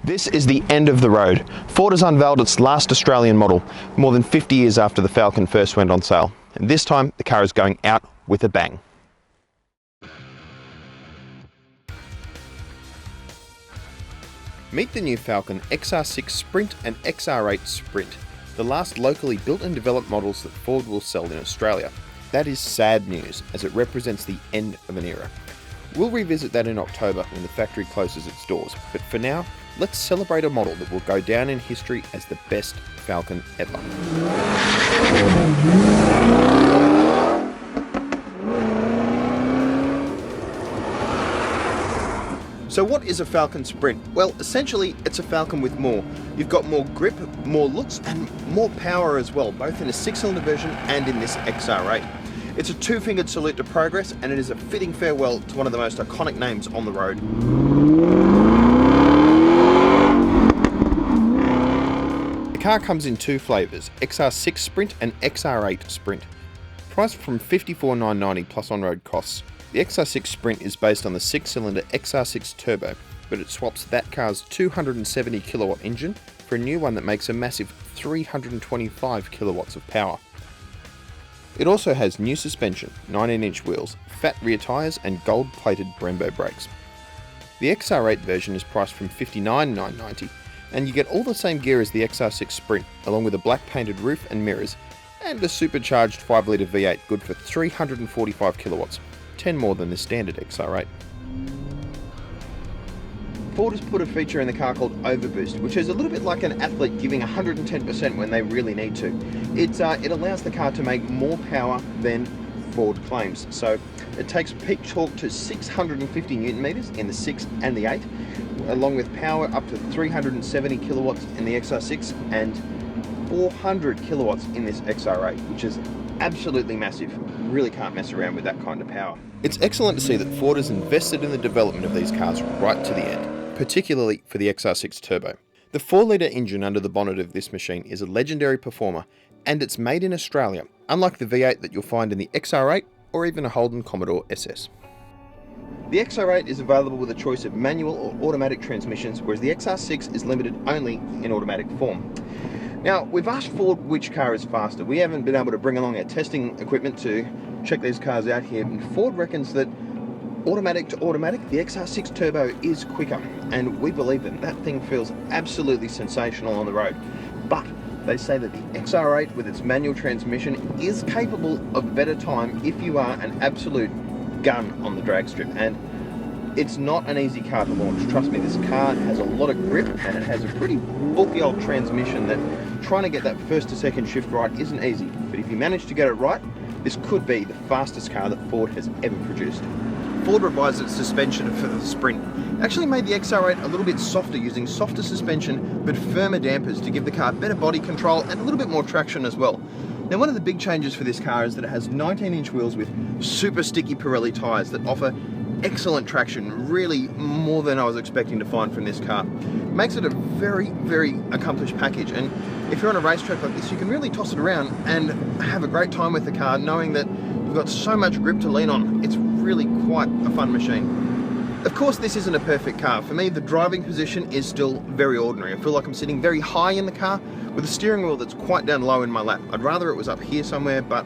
This is the end of the road. Ford has unveiled its last Australian model, more than 50 years after the Falcon first went on sale. And this time, the car is going out with a bang. Meet the new Falcon XR6 Sprint and XR8 Sprint, the last locally built and developed models that Ford will sell in Australia. That is sad news, as it represents the end of an era. We'll revisit that in October when the factory closes its doors, but for now, let's celebrate a model that will go down in history as the best Falcon ever. So what is a Falcon Sprint? Well, essentially it's a Falcon with more. You've got more grip, more looks and more power as well, both in a 6-cylinder version and in this XR8. It's a two-fingered salute to progress, and it is a fitting farewell to one of the most iconic names on the road. The car comes in two flavours, XR6 Sprint and XR8 Sprint. Priced from $54,990 plus on-road costs, the XR6 Sprint is based on the 6-cylinder XR6 Turbo, but it swaps that car's 270 kilowatt engine for a new one that makes a massive 325 kilowatts of power. It also has new suspension, 19-inch wheels, fat rear tyres and gold-plated Brembo brakes. The XR8 version is priced from $59,990, and you get all the same gear as the XR6 Sprint, along with a black painted roof and mirrors, and a supercharged 5-litre V8 good for 345 kilowatts, 10 more than the standard XR8. Ford has put a feature in the car called Overboost, which is a little bit like an athlete giving 110% when they really need to. It allows the car to make more power than Ford claims. So it takes peak torque to 650 Newton meters in the 6 and the 8, along with power up to 370 kilowatts in the XR6 and 400 kilowatts in this XR8, which is absolutely massive. Really can't mess around with that kind of power. It's excellent to see that Ford has invested in the development of these cars right to the end, particularly for the XR6 Turbo. The 4-litre engine under the bonnet of this machine is a legendary performer, and it's made in Australia, unlike the V8 that you'll find in the XR8 or even a Holden Commodore SS. The XR8 is available with a choice of manual or automatic transmissions, whereas the XR6 is limited only in automatic form. Now, we've asked Ford which car is faster. We haven't been able to bring along our testing equipment to check these cars out here, and Ford reckons that automatic to automatic, the XR6 Turbo is quicker, and we believe them. That thing feels absolutely sensational on the road. But they say that the XR8 with its manual transmission is capable of better time if you are an absolute gun on the drag strip, and it's not an easy car to launch. Trust me, this car has a lot of grip and it has a pretty bulky old transmission that trying to get that first to second shift right isn't easy. But if you manage to get it right, this could be the fastest car that Ford has ever produced. Ford revised its suspension for the Sprint. Actually made the XR8 a little bit softer, using softer suspension but firmer dampers to give the car better body control and a little bit more traction as well. Now, one of the big changes for this car is that it has 19-inch wheels with super sticky Pirelli tyres that offer excellent traction, really more than I was expecting to find from this car. Makes it a very, very accomplished package, and if you're on a racetrack like this, you can really toss it around and have a great time with the car, knowing that you've got so much grip to lean on. It's really quite a fun machine. Of course, this isn't a perfect car. For me, the driving position is still very ordinary. I feel like I'm sitting very high in the car with a steering wheel that's quite down low in my lap. I'd rather it was up here somewhere, but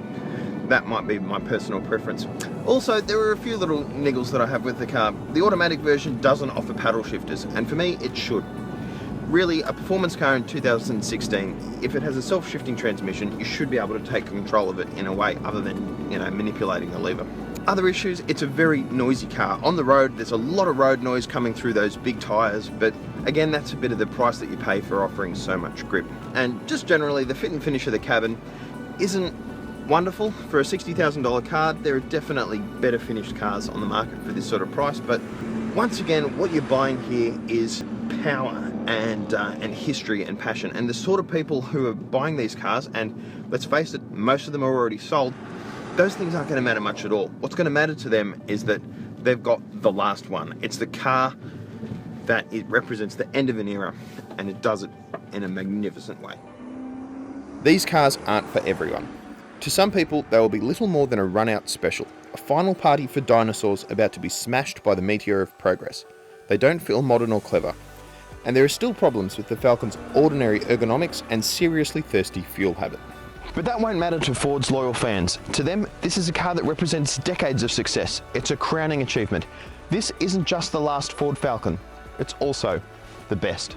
that might be my personal preference. Also, there are a few little niggles that I have with the car. The automatic version doesn't offer paddle shifters, and for me, it should. Really, a performance car in 2016, if it has a self-shifting transmission, you should be able to take control of it in a way other than, manipulating the lever. Other issues, it's a very noisy car. On the road, there's a lot of road noise coming through those big tyres, but again, that's a bit of the price that you pay for offering so much grip. And just generally, the fit and finish of the cabin isn't wonderful. For a $60,000 car, there are definitely better finished cars on the market for this sort of price, but once again, what you're buying here is power and history and passion, and the sort of people who are buying these cars, and let's face it, most of them are already sold, those things aren't going to matter much at all. What's going to matter to them is that they've got the last one. It's the car that it represents the end of an era, and it does it in a magnificent way. These cars aren't for everyone. To some people, they will be little more than a run-out special, a final party for dinosaurs about to be smashed by the meteor of progress. They don't feel modern or clever. and there are still problems with the Falcon's ordinary ergonomics and seriously thirsty fuel habit. But that won't matter to Ford's loyal fans. To them, this is a car that represents decades of success. It's a crowning achievement. This isn't just the last Ford Falcon, it's also the best.